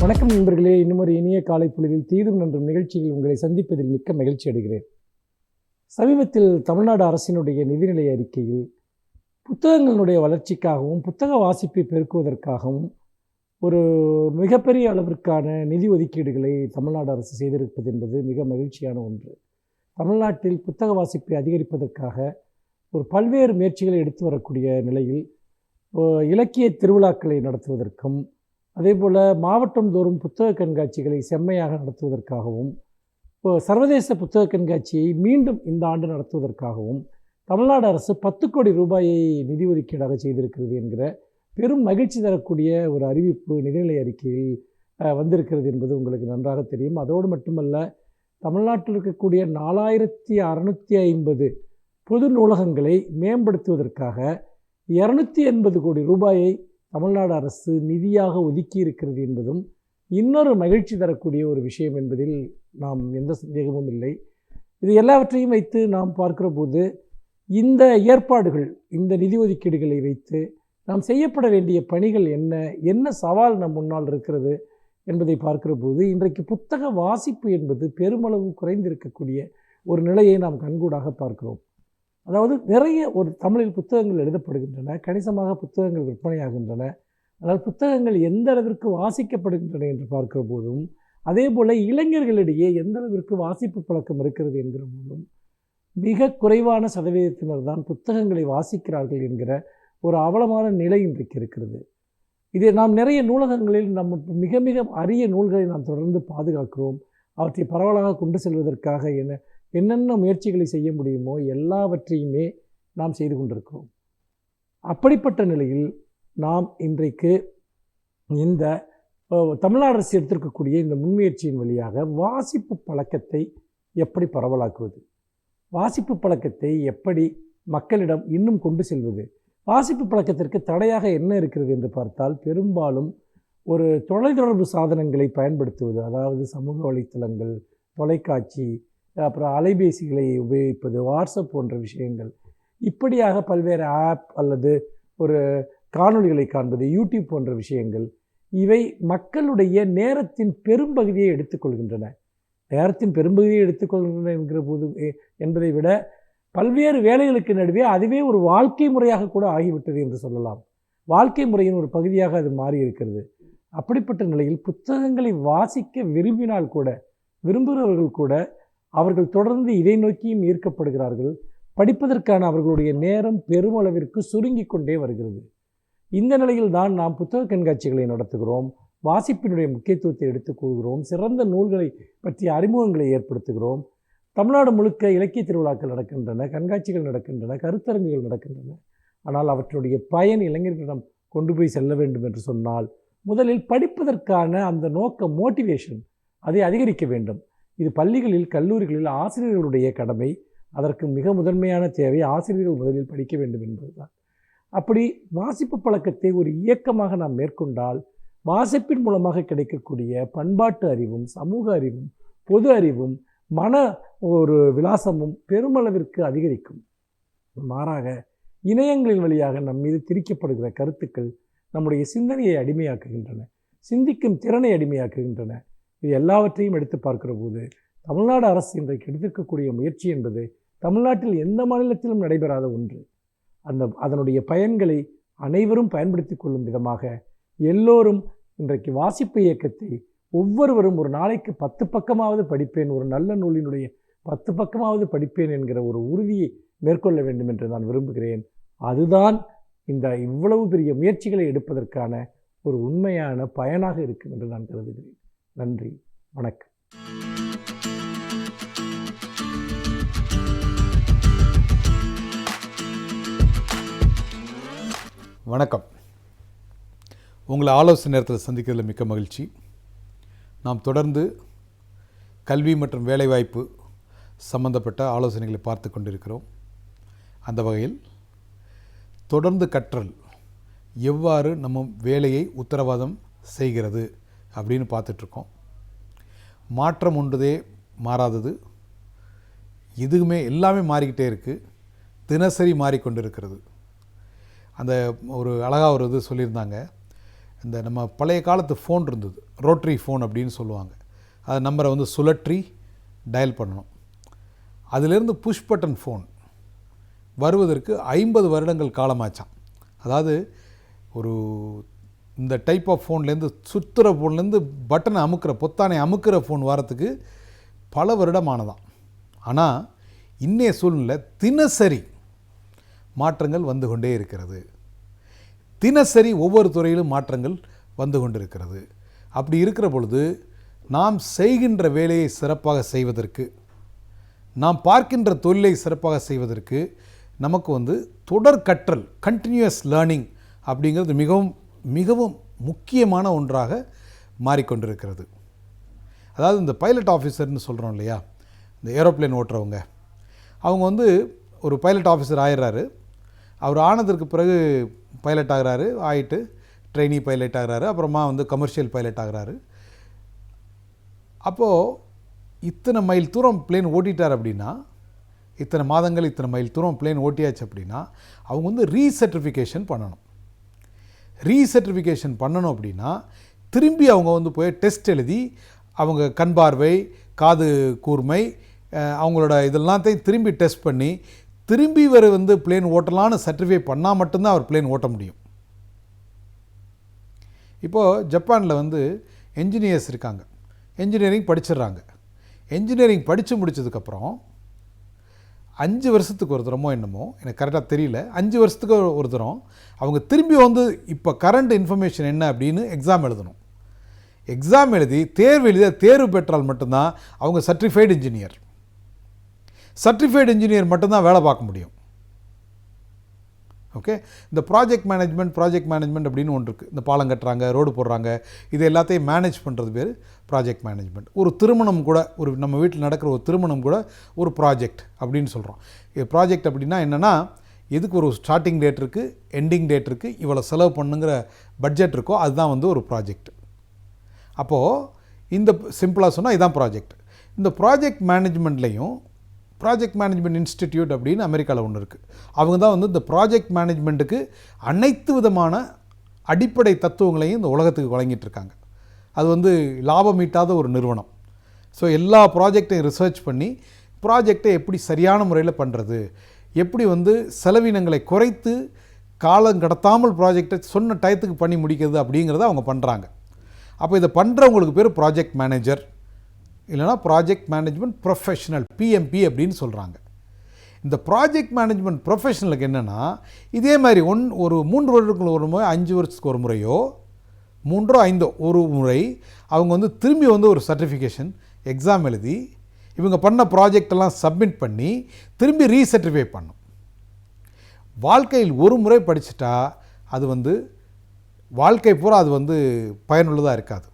வணக்கம் நண்பர்களே, இன்னும் ஒரு இனிய காலை பொழுதில் தீடும் நன்றும் நிகழ்ச்சியில் உங்களை சந்திப்பதில் மிக்க மகிழ்ச்சி அடைகிறேன். சமீபத்தில் தமிழ்நாடு அரசினுடைய நிதிநிலை அறிக்கையில் புத்தகங்களுடைய வளர்ச்சிக்காகவும் புத்தக வாசிப்பை பெருக்குவதற்காகவும் ஒரு மிகப்பெரிய அளவிற்கான நிதி ஒதுக்கீடுகளை தமிழ்நாடு அரசு செய்திருப்பது என்பது மிக மகிழ்ச்சியான ஒன்று. தமிழ்நாட்டில் புத்தக வாசிப்பை அதிகரிப்பதற்காக ஒரு பல்வேறு முயற்சிகளை எடுத்து வரக்கூடிய நிலையில் இலக்கிய திருவிழாக்களை நடத்துவதற்கும் அதேபோல் மாவட்டம் தோறும் புத்தக கண்காட்சிகளை செம்மையாக நடத்துவதற்காகவும் சர்வதேச புத்தக கண்காட்சியை மீண்டும் இந்த ஆண்டு நடத்துவதற்காகவும் தமிழ்நாடு அரசு 10 கோடி ரூபாயை நிதி ஒதுக்கீடாக செய்திருக்கிறது என்கிற பெரும் மகிழ்ச்சி தரக்கூடிய ஒரு அறிவிப்பு நிதிநிலை அறிக்கையில் வந்திருக்கிறது என்பது உங்களுக்கு நன்றாக தெரியும். அதோடு மட்டுமல்ல, தமிழ்நாட்டில் இருக்கக்கூடிய 4650 பொது நூலகங்களை மேம்படுத்துவதற்காக 280 கோடி ரூபாயை தமிழ்நாடு அரசு நிதியாக ஒதுக்கி இருக்கிறது என்பதும் இன்னொரு மகிழ்ச்சி தரக்கூடிய ஒரு விஷயம் என்பதில் நாம் எந்த சந்தேகமும் இல்லை. இது எல்லாவற்றையும் வைத்து நாம் பார்க்கிற போது இந்த ஏற்பாடுகள், இந்த நிதி ஒதுக்கீடுகளை வைத்து நாம் செய்யப்பட வேண்டிய பணிகள் என்ன சவால் நம் முன்னால் இருக்கிறது என்பதை பார்க்கிற போது இன்றைக்கு புத்தக வாசிப்பு என்பது பெருமளவு குறைந்திருக்கக்கூடிய ஒரு நிலையை நாம் கண்கூடாக பார்க்கிறோம். அதாவது நிறைய தமிழில் புத்தகங்கள் எழுதப்படுகின்றன, கணிசமாக புத்தகங்கள் விற்பனையாகின்றன. ஆனால் புத்தகங்கள் எந்த அளவிற்கு வாசிக்கப்படுகின்றன என்று பார்க்கிற போதும், அதே போல் இளைஞர்களிடையே எந்த அளவிற்கு வாசிப்பு பழக்கம் இருக்கிறது என்கிற போதும் மிக குறைவான சதவீதத்தினர் தான் புத்தகங்களை வாசிக்கிறார்கள் என்கிற ஒரு அவலமான நிலை இன்றைக்கு இருக்கிறது. இதை நாம் நிறைய நூலகங்களில் மிக மிக அரிய நூல்களை நாம் தொடர்ந்து பாதுகாக்கிறோம். அவற்றை பரவலாக கொண்டு செல்வதற்காக என்னென்ன முயற்சிகளை செய்ய முடியுமோ எல்லாவற்றையுமே நாம் செய்து கொண்டிருக்கிறோம். அப்படிப்பட்ட நிலையில் நாம் இன்றைக்கு இந்த தமிழ்நாடு அரசு எடுத்திருக்கக்கூடிய இந்த முன்முயற்சியின் வழியாக வாசிப்பு பழக்கத்தை எப்படி பரவலாக்குவது, வாசிப்பு பழக்கத்தை எப்படி மக்களிடம் இன்னும் கொண்டு செல்வது, வாசிப்பு பழக்கத்திற்கு தடையாக என்ன இருக்கிறது என்று பார்த்தால் பெரும்பாலும் ஒரு தொலைத்தொடர்பு சாதனங்களை பயன்படுத்துவது, அதாவது சமூக வலைத்தளங்கள், தொலைக்காட்சி, அப்புறம் அலைபேசிகளை உபயோகிப்பது, வாட்ஸ்அப் போன்ற விஷயங்கள், இப்படியாக பல்வேறு ஆப் அல்லது ஒரு காணொளிகளை காண்பது, யூடியூப் போன்ற விஷயங்கள், இவை மக்களுடைய நேரத்தின் பெரும்பகுதியை எடுத்துக்கொள்கின்றன. நேரத்தின் பெரும்பகுதியை எடுத்துக்கொள்கின்றன என்கிற போது என்பதை விட பல்வேறு வேலைகளுக்கு நடுவே அதுவே ஒரு வாழ்க்கை முறையாக கூட ஆகிவிட்டது என்று சொல்லலாம். வாழ்க்கை முறையின் ஒரு பகுதியாக அது மாறி இருக்கிறது. அப்படிப்பட்ட நிலையில் புத்தகங்களை வாசிக்க விரும்புகிறவர்கள் கூட அவர்கள் தொடர்ந்து இதை நோக்கியும் ஈர்க்கப்படுகிறார்கள். படிப்பதற்கான அவர்களுடைய நேரம் பெருமளவிற்கு சுருங்கி கொண்டே வருகிறது. இந்த நிலையில் தான் நாம் புத்தக கண்காட்சிகளை நடத்துகிறோம், வாசிப்பினுடைய முக்கியத்துவத்தை எடுத்துக்கொள்கிறோம், சிறந்த நூல்களை பற்றிய அறிமுகங்களை ஏற்படுத்துகிறோம். தமிழ்நாடு முழுக்க இலக்கிய திருவிழாக்கள் நடக்கின்றன, கண்காட்சிகள் நடக்கின்றன, கருத்தரங்குகள் நடக்கின்றன. ஆனால் அவற்றுடைய பயன் இளைஞர்களிடம் கொண்டு போய் செல்ல வேண்டும் என்று சொன்னால் முதலில் படிப்பதற்கான அந்த நோக்கம், மோட்டிவேஷன், அதை அதிகரிக்க வேண்டும். இது பள்ளிகளில் கல்லூரிகளில் ஆசிரியர்களுடைய கடமை. அதற்கு மிக முதன்மையான தேவை ஆசிரியர்கள் முதலில் படிக்க வேண்டும் என்பதுதான். அப்படி வாசிப்பு பழக்கத்தை ஒரு இயக்கமாக நாம் மேற்கொண்டால் வாசிப்பின் மூலமாக கிடைக்கக்கூடிய பண்பாட்டு அறிவும், சமூக அறிவும், பொது அறிவும், மன ஒரு விலாசமும் பெருமளவிற்கு அதிகரிக்கும். மாறாக இணையங்களின் வழியாக நம் மீது திரிக்கப்படுகிற கருத்துக்கள் நம்முடைய சிந்தனையை அடிமையாக்குகின்றன, சிந்திக்கும் திறனை அடிமையாக்குகின்றன. இது எல்லாவற்றையும் எடுத்து பார்க்கிற போது தமிழ்நாடு அரசு இன்றைக்கு எடுத்திருக்கக்கூடிய முயற்சி என்பது தமிழ்நாட்டில் எந்த மாநிலத்திலும் நடைபெறாத ஒன்று. அதனுடைய பயன்களை அனைவரும் பயன்படுத்தி கொள்ளும் விதமாக எல்லோரும் இன்றைக்கு வாசிப்பு இயக்கத்தை ஒவ்வொருவரும் ஒரு நாளைக்கு 10 பக்கமாவது படிப்பேன், ஒரு நல்ல நூலினுடைய 10 பக்கமாவது படிப்பேன் என்கிற ஒரு உறுதியை மேற்கொள்ள வேண்டும் என்று நான் விரும்புகிறேன். அதுதான் இவ்வளவு பெரிய முயற்சிகளை எடுப்பதற்கான ஒரு உண்மையான பயனாக இருக்கும் என்று நான் கருதுகிறேன். நன்றி, வணக்கம். வணக்கம். உங்களை ஆலோசனை நேரத்தில் சந்திக்கிறதுல மிக்க மகிழ்ச்சி. நாம் தொடர்ந்து கல்வி மற்றும் வேலைவாய்ப்பு சம்பந்தப்பட்ட ஆலோசனைகளை பார்த்து கொண்டிருக்கிறோம். அந்த வகையில் தொடர்ந்து கற்றல் எவ்வாறு நம்ம வேலையை உத்தரவாதம் செய்கிறது அப்படின்னு பார்த்துட்ருக்கோம். மாற்றம் ஒன்றுதே மாறாதது, இதுவுமே எல்லாமே மாறிக்கிட்டே இருக்குது, தினசரி மாறிக்கொண்டு இருக்கிறது. அந்த ஒரு அழகாக ஒரு இது சொல்லியிருந்தாங்க, இந்த நம்ம பழைய காலத்து ஃபோன் இருந்தது, ரோட்ரி ஃபோன் அப்படின்னு சொல்லுவாங்க. அது நம்பரை வந்து சுழற்றி டயல் பண்ணணும். அதிலிருந்து புஷ் பட்டன் ஃபோன் வருவதற்கு 50 வருடங்கள் காலமாச்சான். அதாவது ஒரு இந்த டைப் ஆஃப் ஃபோன்லேருந்து சுற்றுற ஃபோன்லேருந்து பட்டனை அமுக்கிற பொத்தானை அமுக்கிற ஃபோன் வரத்துக்கு பல வருடமானதான். ஆனால் இன்னைய சூழ்நிலை தினசரி மாற்றங்கள் வந்து கொண்டே இருக்கிறது. தினசரி ஒவ்வொரு துறையிலும் மாற்றங்கள் வந்து கொண்டிருக்கிறது. அப்படி இருக்கிற பொழுது நாம் செய்கின்ற வேலையை சிறப்பாக செய்வதற்கு, நாம் பார்க்கின்ற தொழிலை சிறப்பாக செய்வதற்கு நமக்கு வந்து தொடர் கற்றல், கண்டினியூஸ் லேர்னிங் அப்படிங்கிறது மிகவும் மிகவும் முக்கியமான ஒன்றாக மாறிக்கொண்டிருக்கிறது. அதாவது இந்த பைலட் ஆஃபீஸர்னு சொல்கிறோம் இல்லையா, இந்த ஏரோப்ளேன் ஓட்டுறவங்க, அவங்க வந்து ஒரு பைலட் ஆஃபீஸர் ஆயிடுறாரு. அவர் ஆனதற்கு பிறகு பைலட் ஆகிறாரு, ஆகிட்டு ட்ரெயினி பைலட் ஆகிறாரு, அப்புறமா வந்து கமர்ஷியல் பைலட் ஆகிறாரு. அப்போது இத்தனை மைல் தூரம் பிளேன் ஓட்டிட்டார் அப்படின்னா, இத்தனை மாதங்கள் இத்தனை மைல் தூரம் பிளேன் ஓட்டியாச்சு அப்படின்னா அவங்க வந்து ரீசர்டிஃபிகேஷன் பண்ணணும். ரீசர்டிஃபிகேஷன் பண்ணணும் அப்படின்னா திரும்பி அவங்க வந்து போய் டெஸ்ட் எழுதி அவங்க கண் பார்வை, காது கூர்மை, அவங்களோட இதெல்லாத்தையும் திரும்பி டெஸ்ட் பண்ணி திரும்பி இவர் வந்து பிளேன் ஓட்டலான்னு சர்டிஃபை பண்ணால் மட்டும்தான் அவர் பிளேன் ஓட்ட முடியும். இப்போது ஜப்பானில் வந்து என்ஜினியர்ஸ் இருக்காங்க, என்ஜினியரிங் படிச்சிடுறாங்க. என்ஜினியரிங் படித்து முடித்ததுக்கப்புறம் 5 வருஷத்துக்கு ஒரு தரமோ என்னமோ எனக்கு கரெக்டாக தெரியல, 5 வருஷத்துக்கு ஒரு தரம் அவங்க திரும்பி வந்து இப்போ கரண்ட் இன்ஃபர்மேஷன் என்ன அப்படின்னு எக்ஸாம் எழுதணும். எக்ஸாம் எழுதி தேர்வு பெற்றால் மட்டும்தான் அவங்க சர்டிஃபைடு இன்ஜினியர். சர்டிஃபைடு இன்ஜினியர் மட்டும்தான் வேலை பார்க்க முடியும். ஓகே, இந்த ப்ராஜெக்ட் மேனேஜ்மெண்ட் அப்படின்னு ஒன்று இருக்குது. இந்த பாலம் கட்டுறாங்க, ரோடு போடுறாங்க, இது எல்லாத்தையும் மேனேஜ் பண்ணுறது பேர் ப்ராஜெக்ட் மேனேஜ்மெண்ட். ஒரு திருமணம் கூட, ஒரு நம்ம வீட்டில் நடக்கிற ஒரு திருமணம் கூட ஒரு ப்ராஜெக்ட் அப்படின்னு சொல்கிறோம். இது ப்ராஜெக்ட் அப்படின்னா என்னென்னா, எதுக்கு ஒரு ஸ்டார்டிங் டேட் இருக்குது, எண்டிங் டேட் இருக்குது, இவ்வளோ செலவு பண்ணுங்கிற பட்ஜெட் இருக்கோ அதுதான் வந்து ஒரு ப்ராஜெக்ட். அப்போது இந்த சிம்பிளாக சொன்னால் இதுதான் ப்ராஜெக்ட். இந்த ப்ராஜெக்ட் மேனேஜ்மெண்ட்லேயும் ப்ராஜெக்ட் மேனேஜ்மெண்ட் இன்ஸ்டிடியூட் அப்படின்னு அமெரிக்காவில் ஒன்று இருக்குது. அவங்க தான் வந்து இந்த ப்ராஜெக்ட் மேனேஜ்மெண்ட்டுக்கு அனைத்து விதமான அடிப்படை தத்துவங்களையும் இந்த உலகத்துக்கு வழங்கிட்டு இருக்காங்க. அது வந்து லாபம் ஈட்டாத ஒரு நிறுவனம். ஸோ எல்லா ப்ராஜெக்டையும் ரிசர்ச் பண்ணி ப்ராஜெக்டை எப்படி சரியான முறையில் பண்ணுறது, எப்படி வந்து செலவினங்களை குறைத்து காலம் கடத்தாமல் ப்ராஜெக்டை சொன்ன டயத்துக்கு பண்ணி முடிக்கிறது அப்படிங்கிறத அவங்க பண்ணுறாங்க. அப்போ இதை பண்ணுறவங்களுக்கு பேர் ப்ராஜெக்ட் மேனேஜர், இல்லைனா ப்ராஜெக்ட் மேனேஜ்மெண்ட் ப்ரொஃபஷனல், பிஎம்பி அப்படின்னு சொல்கிறாங்க. இந்த ப்ராஜெக்ட் மேனேஜ்மெண்ட் ப்ரொஃபஷனலுக்கு என்னென்னா, இதே மாதிரி ஒரு 3 வருடங்களுக்கு ஒரு முறை, 5 வருஷத்துக்கு ஒரு முறையோ, 3 or 5 ஒரு முறை அவங்க வந்து திரும்பி வந்து ஒரு சர்டிஃபிகேஷன் எக்ஸாம் எழுதி இவங்க பண்ண ப்ராஜெக்டெல்லாம் சப்மிட் பண்ணி திரும்பி ரீசர்டிஃபை பண்ணும். வாழ்க்கையில் ஒரு முறை படிச்சுட்டா அது வந்து வாழ்க்கை பூரா அது வந்து பயனுள்ளதாக இருக்காது.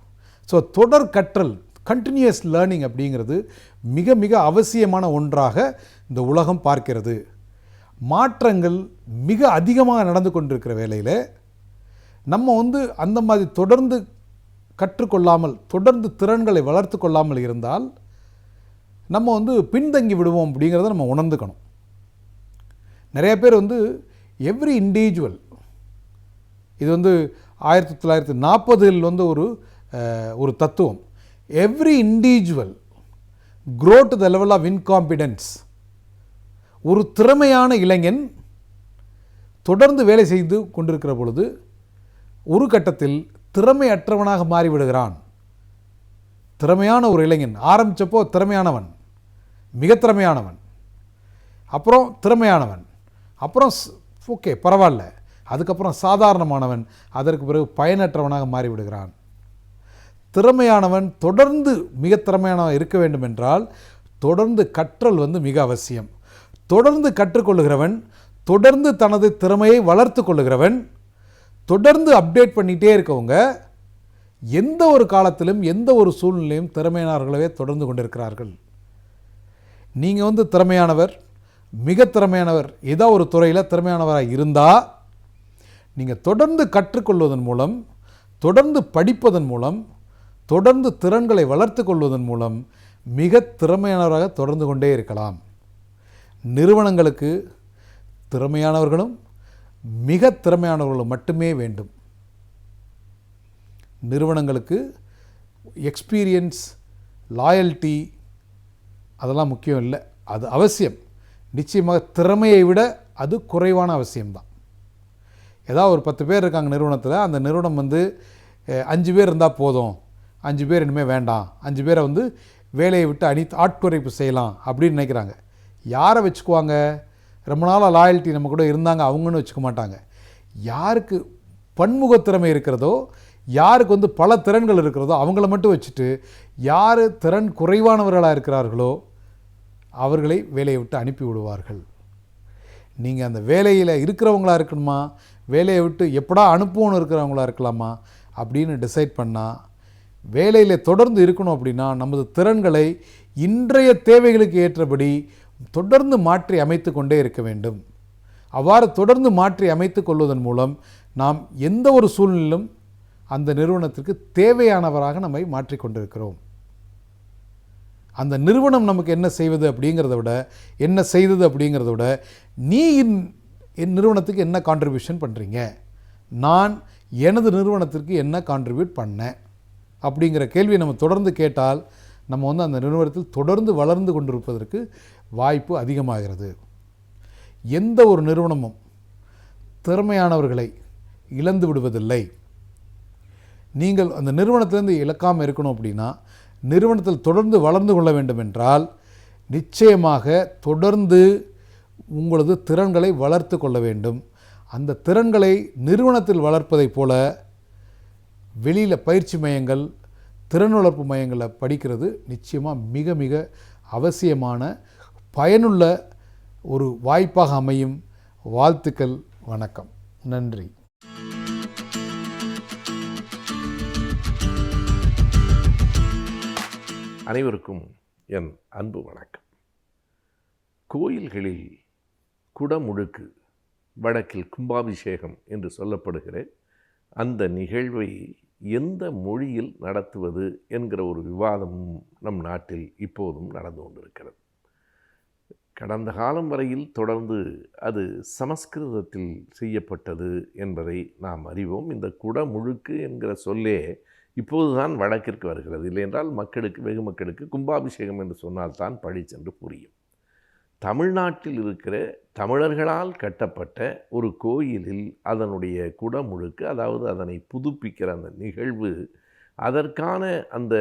ஸோ தொடர் கற்றல், கண்டினியூஸ் லேர்னிங் அப்படிங்கிறது மிக மிக அவசியமான ஒன்றாக இந்த உலகம் பார்க்கிறது. மாற்றங்கள் மிக அதிகமாக நடந்து கொண்டிருக்கிற வேளையில் நம்ம வந்து அந்த மாதிரி தொடர்ந்து கற்றுக்கொள்ளாமல், தொடர்ந்து திறன்களை வளர்த்து கொள்ளாமல் இருந்தால் நம்ம வந்து பின்தங்கி விடுவோம் அப்படிங்கிறத நம்ம உணர்ந்துக்கணும். நிறைய பேர் வந்து எவ்ரி இண்டிவிஜுவல், இது வந்து 1940 வந்து ஒரு தத்துவம், every individual grow to the level of incompetence. ஒரு திறமையான இளைஞன் தொடர்ந்து வேலை செய்து கொண்டிருக்கிற பொழுது ஒரு கட்டத்தில் திறமையற்றவனாக மாறிவிடுகிறான். திறமையான ஒரு இளைஞன் ஆரம்பித்தப்போ திறமையானவன், மிக திறமையானவன், அப்புறம் திறமையானவன், அப்புறம் ஓகே பரவாயில்ல, அதுக்கப்புறம் சாதாரணமானவன், அதற்கு பிறகு பயனற்றவனாக மாறிவிடுகிறான். திறமையானவன் தொடர்ந்து மிக திறமையானவன் இருக்க வேண்டும் என்றால் தொடர்ந்து கற்றல் வந்து மிக அவசியம். தொடர்ந்து கற்றுக்கொள்ளுகிறவன், தொடர்ந்து தனது திறமையை வளர்த்து கொள்ளுகிறவன், தொடர்ந்து அப்டேட் பண்ணிகிட்டே இருக்கவங்க எந்த ஒரு காலத்திலும் எந்த ஒரு சூழ்நிலையும் திறமையானவர்களவே தொடர்ந்து கொண்டிருக்கிறார்கள். நீங்கள் வந்து திறமையானவர், மிக திறமையானவர், ஏதோ ஒரு துறையில் திறமையானவராக இருந்தால் நீங்கள் தொடர்ந்து கற்றுக்கொள்வதன் மூலம், தொடர்ந்து படிப்பதன் மூலம், தொடர்ந்து திறன்களை வளர்த்து கொள்வதன் மூலம் மிக திறமையானவராக தொடர்ந்து கொண்டே இருக்கலாம். நிறுவனங்களுக்கு திறமையானவர்களும் மிக திறமையானவர்களும் மட்டுமே வேண்டும். நிறுவனங்களுக்கு எக்ஸ்பீரியன்ஸ், லாயல்ட்டி அதெல்லாம் முக்கியம் இல்லை, அது அவசியம். நிச்சயமாக திறமையை விட அது குறைவான அவசியம்தான். ஏதாவது ஒரு 10 பேர் இருக்காங்க நிறுவனத்தில், அந்த நிறுவனம் 5 பேர் இருந்தால் போதும், 5 பேர் இனிமேல் வேண்டாம், 5 பேரை வேலையை விட்டு ஆட்குறைப்பு செய்யலாம் அப்படின்னு நினைக்கிறாங்க. யாரை வச்சுக்குவாங்க? ரொம்ப நாளாக லாயல்ட்டி நம்ம கூட இருந்தாங்க அவங்கன்னு வச்சுக்க மாட்டாங்க. யாருக்கு பன்முகத்திறமை இருக்கிறதோ, யாருக்கு பல திறன்கள் இருக்கிறதோ அவங்கள மட்டும் வச்சுட்டு, யார் திறன் குறைவானவர்களாக இருக்கிறார்களோ அவர்களை வேலையை விட்டு அனுப்பி விடுவார்கள். நீங்கள் அந்த வேலையில் இருக்கிறவங்களா இருக்கணுமா, வேலையை விட்டு எப்படா அனுப்புவோன்னு இருக்கிறவங்களா இருக்கலாமா அப்படின்னு டிசைட் பண்ணால், வேலையில் தொடர்ந்து இருக்கணும் அப்படின்னா நமது திறன்களை இன்றைய தேவைகளுக்கு ஏற்றபடி தொடர்ந்து மாற்றி அமைத்து கொண்டே இருக்க வேண்டும். அவ்வாறு தொடர்ந்து மாற்றி அமைத்து கொள்வதன் மூலம் நாம் எந்த ஒரு சூழ்நிலையிலும் அந்த நிறுவனத்திற்கு தேவையானவராக நம்மை மாற்றிக்கொண்டிருக்கிறோம். அந்த நிறுவனம் நமக்கு என்ன செய்வது அப்படிங்கிறத விட, என்ன செய்தது அப்படிங்கிறத விட, நீ என் நிறுவனத்துக்கு என்ன கான்ட்ரிபியூஷன் பண்ணுறீங்க, நான் எனது நிறுவனத்திற்கு என்ன கான்ட்ரிபியூட் பண்ணேன் அப்படிங்கிற கேள்வியை நம்ம தொடர்ந்து கேட்டால் நம்ம அந்த நிறுவனத்தில் தொடர்ந்து வளர்ந்து கொண்டிருப்பதற்கு வாய்ப்பு அதிகமாகிறது. எந்த ஒரு நிறுவனமும் திறமையானவர்களை இழந்து விடுவதில்லை. நீங்கள் அந்த நிறுவனத்திலேருந்து இழக்காமல் இருக்கணும் அப்படின்னா, நிறுவனத்தில் தொடர்ந்து வளர்ந்து கொள்ள வேண்டும் என்றால் நிச்சயமாக தொடர்ந்து உங்களது திறன்களை வளர்த்து கொள்ள வேண்டும். அந்த திறன்களை நிறுவனத்தில் வளர்ப்பதைப் போல வெளியில் பயிற்சி மையங்கள், திறன் வளர்ப்பு மையங்களில் படிக்கிறது நிச்சயமாக மிக மிக அவசியமான பயனுள்ள ஒரு வாய்ப்பாக அமையும். வாழ்த்துக்கள். வணக்கம். நன்றி. அனைவருக்கும் என் அன்பு வணக்கம். கோயில்களில் குடமுழுக்கு, வடக்கில் கும்பாபிஷேகம் என்று சொல்லப்படுகிற அந்த நிகழ்வை எந்த மொழியில் நடத்துவது என்கிற ஒரு விவாதமும் நம் நாட்டில் இப்போதும் நடந்து கொண்டிருக்கிறது. கடந்த காலம் வரையில் தொடர்ந்து அது சமஸ்கிருதத்தில் செய்யப்பட்டது என்பதை நாம் அறிவோம். இந்த குடமுழுக்கு என்கிற சொல்லே இப்போதுதான் வழக்கிற்கு வருகிறது. இல்லையென்றால் மக்களுக்கு, வெகு மக்களுக்கு கும்பாபிஷேகம் என்று சொன்னால்தான் பழிச்சென்று புரியும். தமிழ்நாட்டில் இருக்கிற தமிழர்களால் கட்டப்பட்ட ஒரு கோயிலில் அதனுடைய குடமுழுக்கு, அதாவது அதனை புதுப்பிக்கிற அந்த நிகழ்வு, அதற்கான அந்த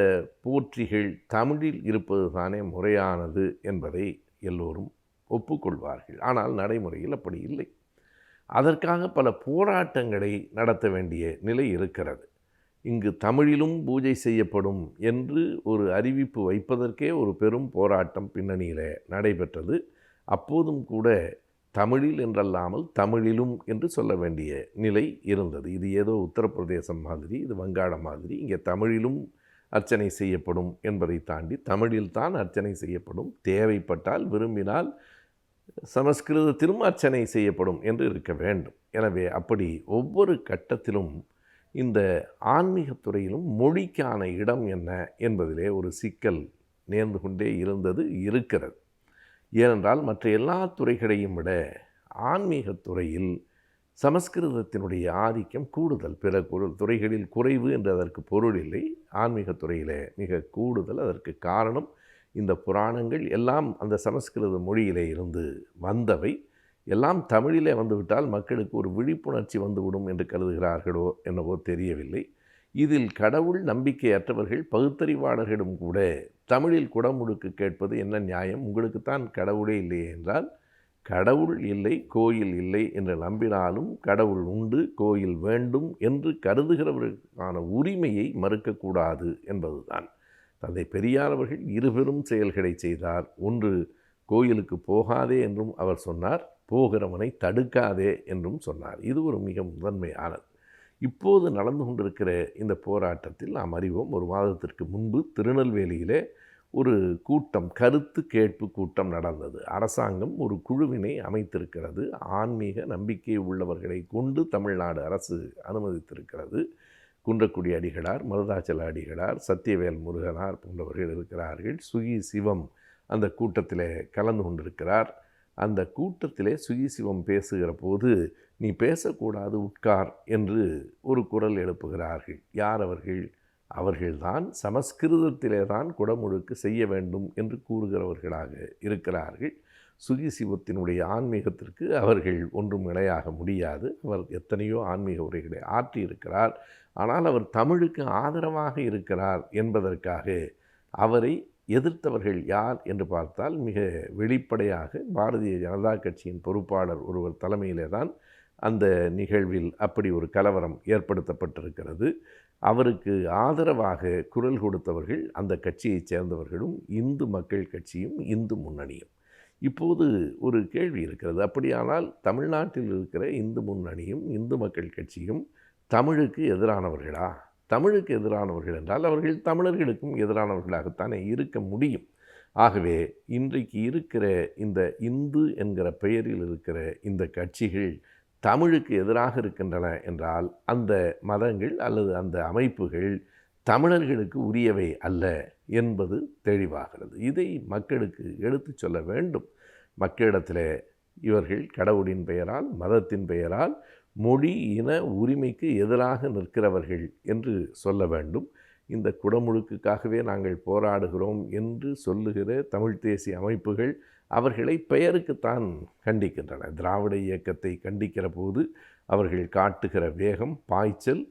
போற்றிகள் தமிழில் இருப்பது தானே முறையானது என்பதை எல்லோரும் ஒப்புக்கொள்வார்கள். ஆனால் நடைமுறையில் அப்படி இல்லை. அதற்காக பல போராட்டங்களை நடத்த வேண்டிய நிலை இருக்கிறது. இங்கு தமிழிலும் பூஜை செய்யப்படும் என்று ஒரு அறிவிப்பு வைப்பதற்கே ஒரு பெரும் போராட்டம் பின்னணியில் நடைபெற்றது. அப்போதும் கூட தமிழில் என்றல்லாமல் தமிழிலும் என்று சொல்ல வேண்டிய நிலை இருந்தது. இது ஏதோ உத்தரப்பிரதேசம் மாதிரி, இது வங்காளம் மாதிரி, இங்கே தமிழிலும் அர்ச்சனை செய்யப்படும் என்பதை தாண்டி தமிழில்தான் அர்ச்சனை செய்யப்படும், தேவைப்பட்டால் விரும்பினால் சமஸ்கிருதத்திலும் அர்ச்சனை செய்யப்படும் என்று இருக்க வேண்டும். எனவே அப்படி ஒவ்வொரு கட்டத்திலும் இந்த ஆன்மீகத்துறையிலும் மொழிக்கான இடம் என்ன என்பதிலே ஒரு சிக்கல் நேர்ந்து கொண்டே இருக்கிறது. ஏனென்றால் மற்ற எல்லா துறைகளையும் விட ஆன்மீகத்துறையில் சமஸ்கிருதத்தினுடைய ஆதிக்கம் கூடுதல். பிற துறைகளில் குறைவு என்று அதற்கு பொருள் இல்லை. ஆன்மீகத்துறையில் மிக கூடுதல். அதற்கு காரணம் இந்த புராணங்கள் எல்லாம் அந்த சமஸ்கிருத மொழியிலே இருந்து வந்தவை. எல்லாம் தமிழிலே வந்துவிட்டால் மக்களுக்கு ஒரு விழிப்புணர்ச்சி வந்துவிடும் என்று கருதுகிறார்களோ என்னவோ தெரியவில்லை. இதில் கடவுள் நம்பிக்கையற்றவர்கள், பகுத்தறிவாளர்களும் கூட தமிழில் குடமுழுக்கு கேட்பது என்ன நியாயம்? உங்களுக்குத்தான் கடவுளே இல்லையே என்றால், கடவுள் இல்லை, கோயில் இல்லை என்று நம்பினாலும் கடவுள் உண்டு, கோயில் வேண்டும் என்று கருதுகிறவர்களுக்கான உரிமையை மறுக்கக்கூடாது என்பதுதான். தந்தை பெரியார் அவர்கள் இருபெரும் செயல்களை செய்தார். ஒன்று, கோயிலுக்கு போகாதே என்றும் அவர் சொன்னார், போகிறவனை தடுக்காதே என்றும் சொன்னார். இது ஒரு மிக முதன்மையானது. இப்போது நடந்து கொண்டிருக்கிற இந்த போராட்டத்தில் நாம் அறிவோம், ஒரு மாதத்திற்கு முன்பு திருநெல்வேலியிலே ஒரு கூட்டம், கருத்து கேட்பு கூட்டம் நடந்தது. அரசாங்கம் ஒரு குழுவினை அமைத்திருக்கிறது. ஆன்மீக நம்பிக்கை உள்ளவர்களை கொண்டு தமிழ்நாடு அரசு அனுமதித்திருக்கிறது. குன்றக்குடி அடிகளார், மருதாச்சல அடிகளார், சத்தியவேல் முருகனார் போன்றவர்கள் இருக்கிறார்கள். சுகி சிவம் அந்த கூட்டத்தில் கலந்து கொண்டிருக்கிறார். அந்த கூட்டத்திலே சுகி சிவம் பேசுகிற போது நீ பேசக்கூடாது, உட்கார் என்று ஒரு குரல் எழுப்புகிறார்கள். யார் அவர்கள்? அவர்கள்தான் சமஸ்கிருதத்திலே தான் குடமுழுக்கு செய்ய வேண்டும் என்று கூறுகிறவர்களாக இருக்கிறார்கள். சுகிசிவத்தினுடைய ஆன்மீகத்திற்கு அவர்கள் ஒன்றும் இணையாக முடியாது. அவர் எத்தனையோ ஆன்மீக உரைகளை ஆற்றியிருக்கிறார். ஆனால் அவர் தமிழுக்கு ஆதரவாக இருக்கிறார் என்பதற்காக அவரை எதிர்த்தவர்கள் யார் என்று பார்த்தால் மிக வெளிப்படையாக பாரதிய ஜனதா கட்சியின் பொறுப்பாளர் ஒருவர் தலைமையிலே தான் அந்த நிகழ்வில் அப்படி ஒரு கலவரம் ஏற்படுத்தப்பட்டிருக்கிறது. அவருக்கு ஆதரவாக குரல் கொடுத்தவர்கள் அந்த கட்சியைச் சேர்ந்தவர்களும் இந்து மக்கள் கட்சியும் இந்து முன்னணியும். இப்போது ஒரு கேள்வி இருக்கிறது. அப்படியானால் தமிழ்நாட்டில் இருக்கிற இந்து முன்னணியும் இந்து மக்கள் கட்சியும் தமிழுக்கு எதிரானவர்களா? தமிழுக்கு எதிரானவர்கள் என்றால் அவர்கள் தமிழர்களுக்கும் எதிரானவர்களாகத்தானே இருக்க முடியும். ஆகவே இன்றைக்கு இருக்கிற இந்த இந்து என்கிற பெயரில் இருக்கிற இந்த கட்சிகள் தமிழுக்கு எதிராக இருக்கின்றன என்றால் அந்த மதங்கள் அல்லது அந்த அமைப்புகள் தமிழர்களுக்கு உரியவை அல்ல என்பது தெளிவாகிறது. இதை மக்களுக்கு எடுத்து சொல்ல வேண்டும். மக்களிடத்தில் இவர்கள் கடவுளின் பெயரால், மதத்தின் பெயரால், மொழி இன உரிமைக்கு எதிராக நிற்கிறவர்கள் என்று சொல்ல வேண்டும். இந்த குடமுழுக்குக்காகவே நாங்கள் போராடுகிறோம் என்று சொல்லுகிற தமிழ் தேசிய அமைப்புகள் அவர்களை பெயருக்குத்தான் கண்டிக்கின்றன. திராவிட இயக்கத்தை கண்டிக்கிற போது அவர்கள் காட்டுகிற வேகம், பாய்ச்சல்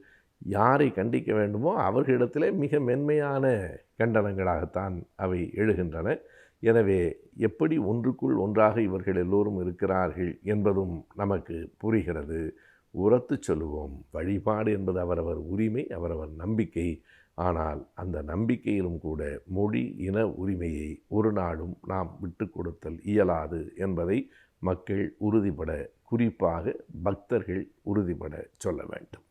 யாரை கண்டிக்க வேண்டுமோ அவர்களிடத்திலே மிக மென்மையான கண்டனங்களாகத்தான் அவை எழுகின்றன. எனவே எப்படி ஒன்றுக்குள் ஒன்றாக இவர்கள் எல்லோரும் இருக்கிறார்கள் என்பதும் நமக்கு புரிகிறது. உரத்து சொல்லுவோம், வழிபாடு என்பது அவரவர் உரிமை, அவரவர் நம்பிக்கை. ஆனால் அந்த நம்பிக்கையிலும் கூட மொழி இன உரிமையை ஒரு நாளும் நாம் விட்டு கொடுத்தல் இயலாது என்பதை மக்கள் உறுதிபட, குறிப்பாக பக்தர்கள் உறுதிபட சொல்ல வேண்டும்.